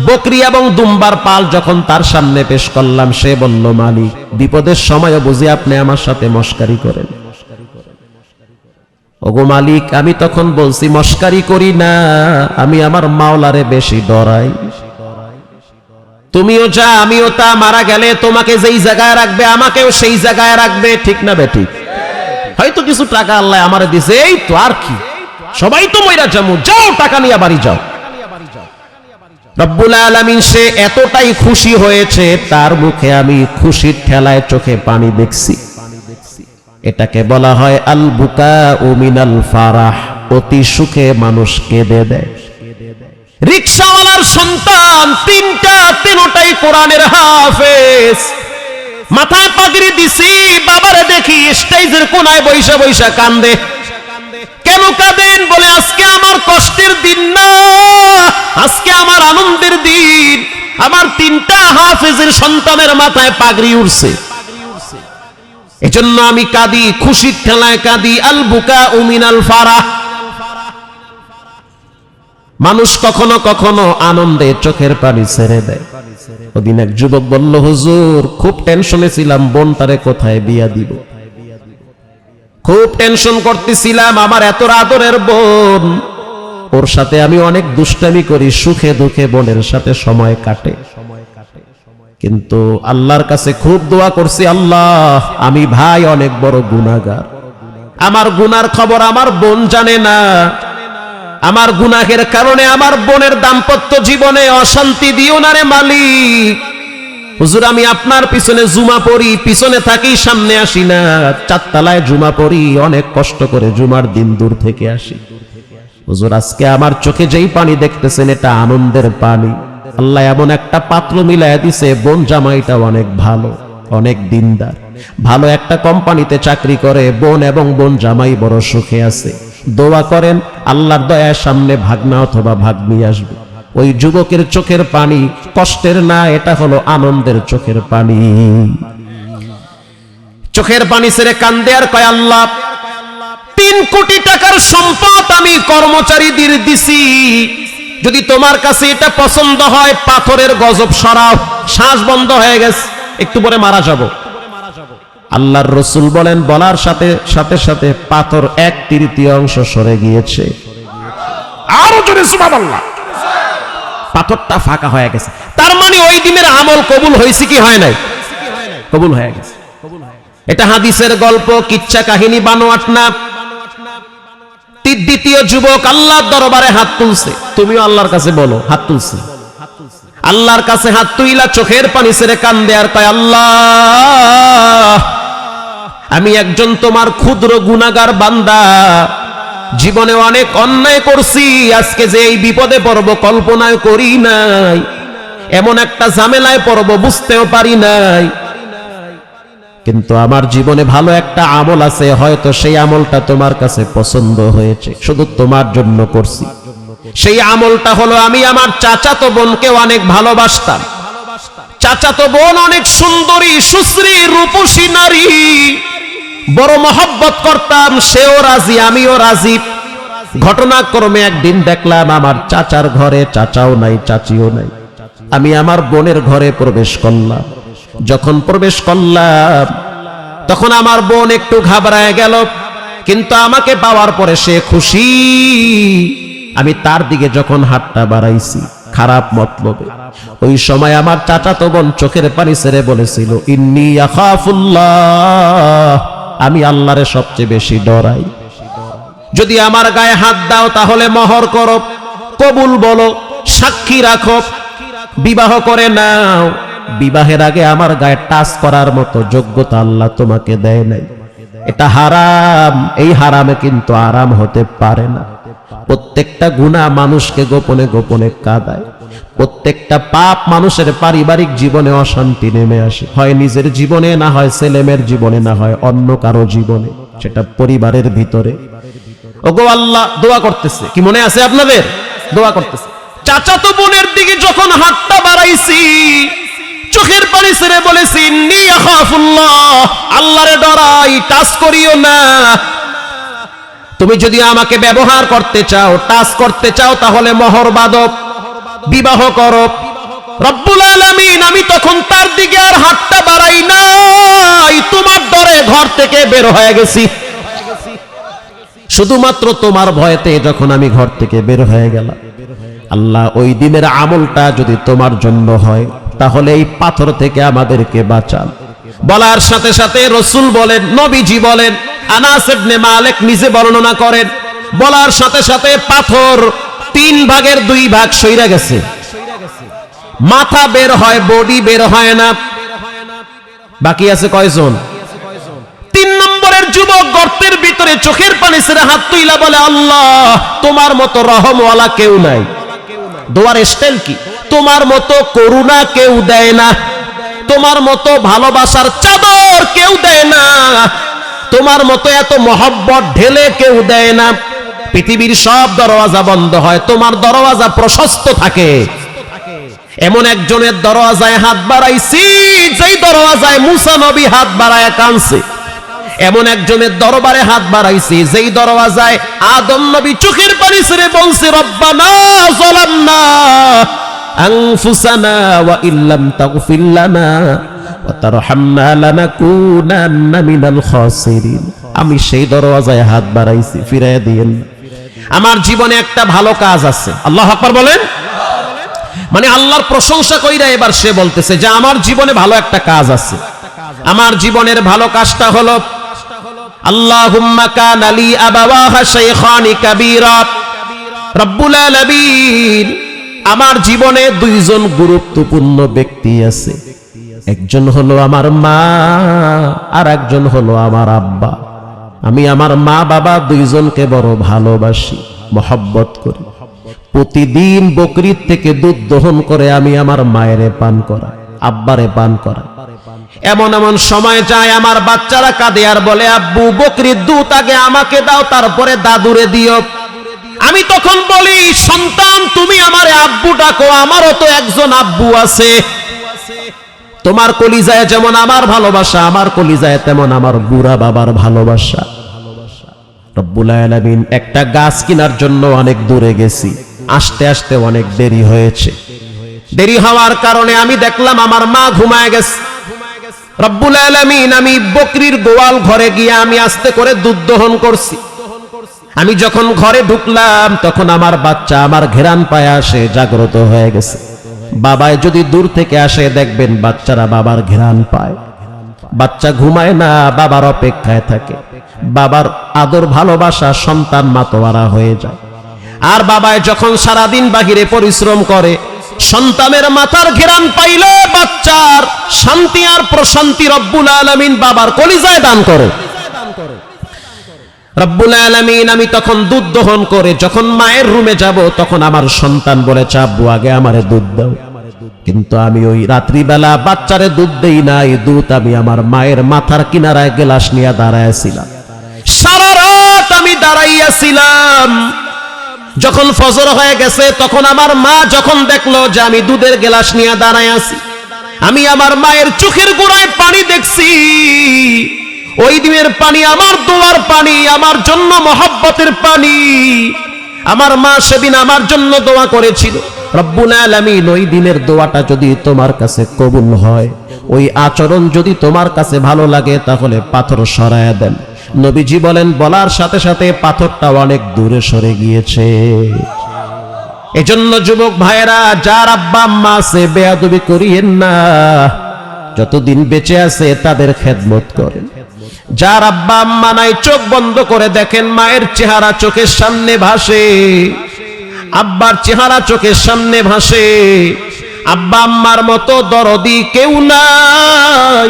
বকরি এবং দুম্বার পাল যখন তার সামনে পেশ করলাম, সে বলল, মালিক, বিপদের সময় বুঝি আপনি আমার সাথে মস্কারি করেন। ওগো মালিক, আমি তখন বলছি, মস্কারি করি না, আমি আমার মাওলারে বেশি ডরাই। তুমিও যা আমিও তা, মারা গেলে তোমাকে যেই জায়গায় রাখবে আমাকেও সেই জায়গায় রাখবে, ঠিক না বেঠিক? হয়তো কিছু টাকা আল্লাহ আমারে দিছে, এই তো আর কি, সবাই তো মইরা যাবো, যাও টাকা নিয়ে বাড়ি যাও। রব্বুল আলামিন সে এতটাই খুশি হয়েছে, তার মুখে আমি খুশির ঠেলায় চোখে পানি দেখছি। এটাকে বলা হয় আল বুকাউ মিনাল ফারাহ, অতি সুখে মানুষ কেঁদে দেয়। রিকশাওয়ালার সন্তান তিনটা, তিনটাই কোরআনের হাফেজ, মাথায় পাগড়ি দিছি, বাবারে দেখি স্টেজের কোনায় বৈশা বৈশা কান্দে। কেন কাঁদেন? বলে আজকে আমার কষ্টের দিন না, আজকে আমার আনন্দের দিন, আমার তিনটা হাফেজের সন্তানের মাথায় পাগড়ি উঠছে, এজন্য আমি কাঁদি, খুশির ঠেলায় কাঁদি। আল বুকাউ মিনাল ফারাহ। মানুষ কখনো কখনো আনন্দে চোখের পানি ছেড়ে দেয়। ওদিন এক যুবক বলল, হুজুর খুব টেনশনে ছিলাম, বোনটারে কোথায় বিয়া দিব, খুব টেনশন করতেছিলাম, আমার এত আদরের বোন, ওর সাথে আমি অনেক দুষ্টামি করি, সুখে দুঃখে বোনের সাথে সময় কাটে, কিন্তু আল্লাহর কাছে খুব দোয়া করছি, আল্লাহ আমি ভাই অনেক বড় গুনাহগার, আমার গুনার খবর আমার বোন জানে না, আমার গুনাহের কারণে আমার বোনের দাম্পত্য জীবনে অশান্তি দিও না রে মালিক। হুজুর আমি আপনার পিছনে জুমা পড়ি, পিছনে থাকি, সামনে আসি না, চারতলায় জুমা পড়ি, অনেক কষ্ট করে জুমার দিন দূর থেকে আসি। হুজুর আজকে আমার চোখে যেই পানি দেখতেছেন এটা আনন্দের পানি, আল্লাহ এমন একটা পাত্র মিলাইয়া দিছে, বোন জামাইটা অনেক ভালো, অনেক দিনদার, ভালো একটা কোম্পানিতে চাকরি করে, বোন এবং বোন জামাই বড় সুখে আছে। দোয়া করেন আল্লাহর দয়ার সামনে ভাগনা অথবা ভাগ্নি আসবে। ওই যুবকের চোখের পানি কষ্টের না, এটা হলো আনন্দের চোখের পানি। চোখের পানি ছেড়ে কান্দে আর কয়, আল্লাহ 3 কোটি টাকার সম্পদ আমি কর্মচারীদের দিছি, যদি তোমার কাছে এটা পছন্দ হয় পাথরের গজব সরাও, শ্বাস বন্ধ হয়ে গেছে, একটু পরে মারা যাব। আল্লাহর রাসূল বলেন, বলার সাথে সাথে সাথে পাথর 1/3 সরে গিয়েছে। আরো জোরে সুবহানাল্লাহ। পাথরটা ফাঁকা হয়ে গেছে। তার মানে ওই দিনের আমল কবুল হয়েছে কি হয় নাই? কবুল হয়ে গেছে। এটা হাদিসের গল্প, কিচ্ছা কাহিনী, বানোয়াট না। দ্বিতীয় যুবক আল্লাহর দরবারে হাত তুলছে, তুমিও আল্লাহর কাছে বলো, হাত তুলছে, আল্লাহর কাছে হাত তুইলা চোখের পানি ছেড়ে কান্দে আর কয়, আল্লাহ আমি একজন তোমার ক্ষুদ্র গুনাহগার বান্দা, জীবনে অনেক অন্যায় করছি, আজকে যে এই বিপদে পড়ব কল্পনায় করি নাই, এমন একটা ঝামেলায় পড়ব বুঝতেও পারি নাই, কিন্তু আমার জীবনে ভালো একটা আমল আছে, হয়তো সেই আমলটা তোমার কাছে পছন্দ হয়েছে, শুধু তোমার জন্য করছি। সেই আমলটা হলো আমি আমার চাচাতো বোনকে অনেক ভালোবাসতাম, চাচাতো বোন অনেক সুন্দরী সুশ্রী রূপসী নারী, বড় মহব্বত করতাম, সেও রাজি আমিও রাজি। ঘটনাক্রমে একদিন দেখলাম আমার চাচার ঘরে চাচাও নাই চাচিও নাই, আমি আমার বোনের ঘরে প্রবেশ করলাম। যখন প্রবেশ করলাম তখন আমার বোন একটু ঘাবড়ায় গেল, কিন্তু আমাকে পাওয়ার পরে সে খুশি। আমি তার দিকে যখন হাতটা বাড়াইছি খারাপ মতলবে, ওই সময় আমার চাচাতো বোন চোখের পানি ছেড়ে বলেছিল, ইন্নী আখাফুল্লাহ, আমি আল্লাহরে সবচেয়ে বেশি ডরাই, যদি আমার গায়ে হাত দাও তাহলে মোহর করো, কবুল বলো, সাক্ষী রাখো, বিবাহ করে নাও। বিবাহের আগে আমার গায়ে টাচ করার মতো যোগ্যতা আল্লাহ তোমাকে দেয় নাই, এটা হারাম, এই হারামে কিন্তু আরাম হতে পারে না। প্রত্যেকটা গুনাহ মানুষকে গোপনে গোপনে কাঁদায়, প্রত্যেকটা পাপ মানুষের পারিবারিক জীবনে অশান্তি নেমে আসে, হয় নিজের জীবনে, না হয় ছেলেমেয়ের জীবনে, না হয় অন্য কারো জীবনে, সেটা পরিবারের ভিতরে। ওগো আল্লাহ, দোয়া করতেছে, কি মনে আছে আপনাদের? দোয়া করতেছে। চাচাতো বোনের দিকে যখন হাতটা বাড়াইছি চোখের পানি ছেড়ে বলেছি, ইন্নী আখাফুল্লাহ, আল্লাহরে ডরাই, টাচ করিও না। তুমি যদি আমাকে ব্যবহার করতে চাও, টাচ করতে চাও, তাহলে মোহর বাঁধো, বিবাহ করো। রব্বুল আলামিন, আমি তখন তার দিকে আর হাতটা বাড়াই নাই, তোমার ডরে ঘর থেকে বের হয়ে গেছি, শুধুমাত্র তোমার ভয়তে যখন আমি ঘর থেকে বের হয়ে গেলাম। আল্লাহ ওই দিনের আমলটা যদি তোমার জন্য হয়, তাহলে এই পাথর থেকে আমাদেরকে বাঁচান। বলার সাথে সাথে রাসূল বলেন, নবীজি বলেন, আনাস ইবনে মালিক নিজে বর্ণনা করেন, বলার সাথে সাথে পাথর 3 ভাগের 2 ভাগ সইরা গেছে। মাথা বের হয়, বডি বের হয় না। বাকি আছে কয়জন? 3 নম্বরের যুবক গর্তের ভিতরে চোখের পানি ছেড়ে হাত তুইলা বলে, আল্লাহ তোমার মতো রহমওয়ালা কেউ নাই। দোয়ার স্টাইল কি? তোমার মতো করুণা কেউ দেয় না, তোমার মতো ভালোবাসার চাদর কেউ দেয় না, তোমার মতো এত মহব্বত ঢেলে কেউ দেয় না। পৃথিবীর সব দরওয়াজা বন্ধ হয়, তোমার দরওয়াজা প্রশস্ত থাকে। এমন একজনের দরওয়াজায় হাত বাড়াইছি যেই দরওয়াজায় মুসা নবী হাত বাড়ায় কাঁদছে। এমন একজনের দরবারে হাত বাড়াইছি যেই দরওয়াজায় আদম নবী চোখের পানি ছেড়ে বলছে, রব্বানা যালামনা আনফুসানা ওয়া ইল্লাম তাগফির লানা ওয়া তারহামনা লানাকুনান্না মিনাল খাসিরিন। আমি সেই দরওয়াজায় হাত বাড়াইছি, ফিরাইয়া দিয়েন। আমার জীবনে একটা ভালো কাজ আছে। আল্লাহু আকবার বলেন। মানে আল্লাহর প্রশংসা কইরা এবার সে বলতেছে যে আমার জীবনে ভালো একটা কাজ আছে। আমার জীবনের ভালো কাজটা হলো, আল্লাহুম্মা কানা লি আবাওয়াহা শাইখানি কাবীরা। রব্বুল আলামিন, আমার জীবনে 2 জন গুরুত্বপূর্ণ ব্যক্তি আছে। একজন হলো আমার মা, আর একজন হলো আমার আব্বা। আমি আমার মা বাবা 2 জনকে বড় ভালোবাসি, মহব্বত করি। প্রতিদিন বকরির থেকে দুধ দহন করে আমি আমার মায়েরে পান করা, আব্বারে পান করা। এমন এমন সময় যায় আমার বাচ্চারা কাঁদে আর বলে, আব্বু বকরির দুধ আগে আমাকে দাও, তারপরে দাদুরে দিও। আমি তখন বলি, সন্তান তুমি আমারে আব্বু ডাকো, আমারও তো একজন আব্বু আছে। তোমার কলিজায় যেমন আমার ভালোবাসা, আমার কলিজায় তেমন আমার বুড়া বাবার ভালোবাসা। রব্বুল আলামিন, একটা গাছ কেনার জন্য অনেক দূরে গেছি, আসতে আসতে অনেক দেরি হয়েছে। দেরি হওয়ার কারণে আমি দেখলাম আমার মা ঘুমায় গেছে। রব্বুল আলামিন, আমি বকরির গোয়াল ঘরে গিয়ে আমি আস্তে করে দুধ দহন করছি। আমি যখন ঘরে ঢুকলাম তখন আমার বাচ্চা আমার ঘেরান পায়ে আসে, জাগ্রত হয়ে গেছে। বাবায় যদি দূর থেকে আসে দেখবেন বাচ্চারা বাবার ঘেরান পায়। বাচ্চা ঘুমায় না, বাবার অপেক্ষায় থাকে। বাবার আদর ভালোবাসা সন্তান মাতোয়ারা হয়ে যায়। আর বাবায় যখন সারাদিন বাহিরে পরিশ্রম করে, সন্তানের মাথার ঘেরান পাইলে বাচ্চার শান্তি আর প্রশান্তি রব্বুল আলামিন বাবার কলিজায় দান করে। রব্বুল আলামিন, আমি তখন দুধ দহন করে যখন মায়ের রুমে যাব তখন আমার সন্তান বলে, আব্বু আগে আমারে দুধ দাও। কিন্তু আমি ওই রাত্রিবেলা বাচ্চারে দুধ দেই না, এই দুধ আমি আমার মায়ের মাথার কিনারায় গ্লাস নিয়ে দাঁড়াইছিলাম। সারা রাত আমি দাঁড়াইয়াছিলাম। যখন ফজর হয়ে গেছে তখন আমার মা যখন দেখলো যে আমি দুধের গ্লাস নিয়ে দাঁড়ায় আছি, আমি আমার মায়ের চোখের গোড়ায় পানি দেখছি। ওই দিনের পানি আমার দোয়ার পানি, আমার জন্য মহব্বতের পানি। আমার মা সেদিন আমার জন্য দোয়া করেছিল। রব্বুল আলামিন, ওই দিনের দোয়াটা যদি তোমার কাছে কবুল হয়, ওই আচরণ যদি তোমার কাছে ভালো লাগে, তাহলে পাথর সরায়া দেন। নবীজি বলেন, বলার সাথে সাথে পাথরটা অনেক দূরে সরে গিয়েছে। এজন্য যুবক ভাইরা, যার আব্বা আম্মা আছে বেয়াদবি করিয়েন না। যতদিন বেঁচে আছে তাদের খেদমত করেন। যার আব্বা আম্মা নাই, চোখ বন্ধ করে দেখেন মায়ের চেহারা চোখের সামনে ভাসে, আব্বার চেহারা চোখের সামনে ভাসে। আব্বা আম্মার মতো দরদি কেউ নাই।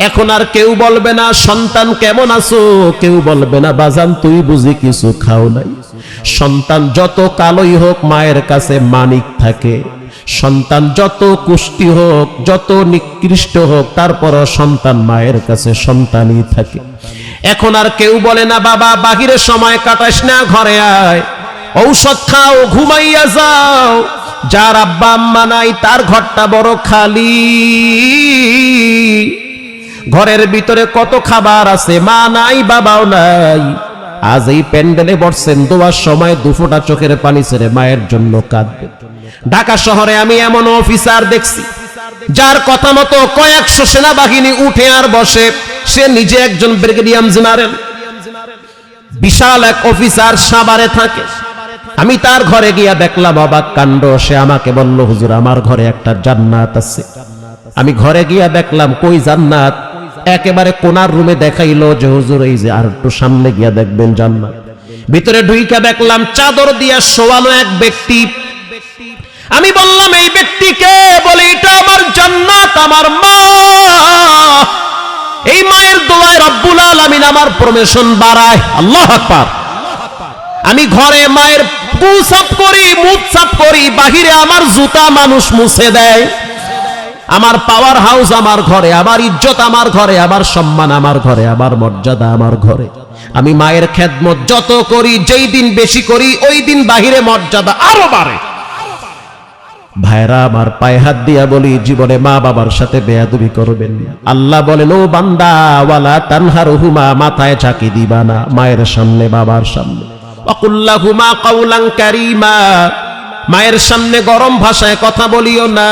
এখন আর কেউ বলবে না সন্তান কেমন আছো, কেউ বলবে না বাজান তুই বুঝি কিছু খাও নাই। সন্তান যত কালোই হোক মায়ের কাছে মানিক থাকে। সন্তান যত কুষ্টি হোক, যত নিকৃষ্ট হোক, তারপরও সন্তান মায়ের কাছে সন্তানই থাকে। এখন আর কেউ বলে না বাবা বাহিরে সময় কাটাস না, ঘরে আয়, ঔষধ খাও, ঘুমাইয়া যাও। যার আব্বা আম্মা নাই তার ঘরটা বড় খালি। ঘরের ভিতরে কত খাবার আছে, মা নাই বাবাও নাই। আজ এই প্যান্ডেলে বসছেন, দোয়ার সময় দুফোঁটা চোখের পানি ছেড়ে মায়ের জন্য কাঁদবে। ঢাকা শহরে আমি এমন অফিসার দেখছি যার কথা মতো কয়েকশো সেনাবাহিনী উঠে আর বসে। সে নিজে একজন ব্রিগেডিয়ার জেনারেল, বিশাল এক অফিসার, সাভারে থাকে। আমি তার ঘরে গিয়া দেখলাম অবাক কাণ্ড। সে আমাকে বলল, হুজুর আমার ঘরে একটা জান্নাত আছে। আমি ঘরে গিয়া দেখলাম কই জান্নাত, একেবারে কোনার রুমে দেখাইলো যে হুজুর এই যে আর একটু সামনে গিয়া দেখবেন জান্নাত। ভিতরে ঢুইকা দেখলাম চাদর দিয়া শোয়ানো এক ব্যক্তি। আমি বললাম এই ব্যক্তিকে? বলে এটা আমার জান্নাত, আমার মা। এই মায়ের দোয়ায় রব্বুল আলামিন আমার প্রমোশন বাড়ায়। আল্লাহু আকবার। আমি ঘরে মায়ের পু সাফ করি, মুখ সাফ করি, বাহিরে আমার জুতা মানুষ মুছে দেয়। আমার পাওয়ার হাউস আমার ঘরে, আমার ইজ্জত আমার ঘরে, আমার সম্মান আমার ঘরে, আমার মর্যাদা আমার ঘরে। আমি মায়ের খেদমত যত করি, যেই দিন বেশি করি ওই দিন বাহিরে মর্যাদা আরো বাড়ে। ভাইরা আমার পায়ে হাত দিয়া বলি, জীবনে মা বাবার সাথে বেয়াদবি করবেন না। আল্লাহ বলেন, ও বান্দা ওয়ালা তানহারহুমা, মাথায় চাকি দিবা না মায়ের সামনে বাবার সামনে। ওয়াকুল্লাহুমা কাউলান কারীমা, মায়ের সামনে গরম ভাষায় কথা বলিও না।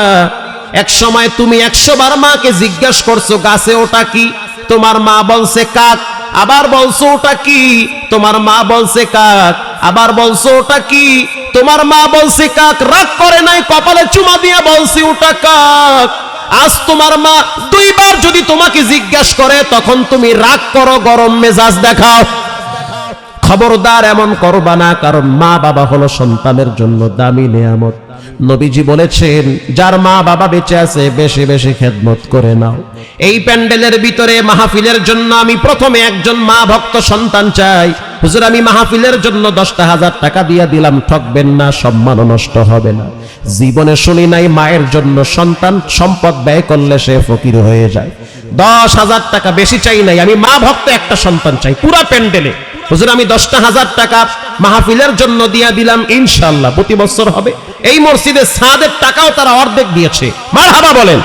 এক সময় তুমি 100 বার মাকে জিজ্ঞাসা করছো গাছে ওটা কি, তোমার মা বলছে কাক। আবার বলছো ওটা কি, তোমার মা বলছে কাক। আবার বলছো ওটা কি, তোমার মা বলছে কাক। রাগ করে নাই, কপালে চুমা দিয়ে বলছি ওটা কাক। আজ তোমার মা 2 বার যদি তোমাকে জিজ্ঞাসা করে তখন তুমি রাগ করো, গরম মেজাজ দেখাও। খবরদার এমন করবা না, কারণ মা বাবা হলো সন্তানের জন্য দামি নেয়ামত। নবীজি বলেছেন, যার মা বাবা বেঁচে আছে বেশি বেশি খেদমত করে নাও। এই প্যান্ডেলের ভিতরে মাহফিলের জন্য আমি প্রথমে একজন মা ভক্ত সন্তান চাই। হুজুর আমি মাহফিলের জন্য 10,000 টাকা দিয়া দিলাম, ঠকবেন না, সম্মানও নষ্ট হবে না। জীবনে শুনি নাই মায়ের জন্য সন্তান সম্পদ ব্যয় করলে সে ফকির হয়ে যায়। 10,000 টাকা বেশি চাই নাই, আমি মা ভক্ত একটা সন্তান চাই পুরা প্যান্ডেলে। হুজুর আমি 10,000 টাকা মাহফিলের জন্য দিয়া দিলাম, ইনশাআল্লাহ প্রতি বছর হবে। এই মসজিদে ছাদের টাকাও তারা অর্ধেক দিয়েছে। মারহাবা বলেন।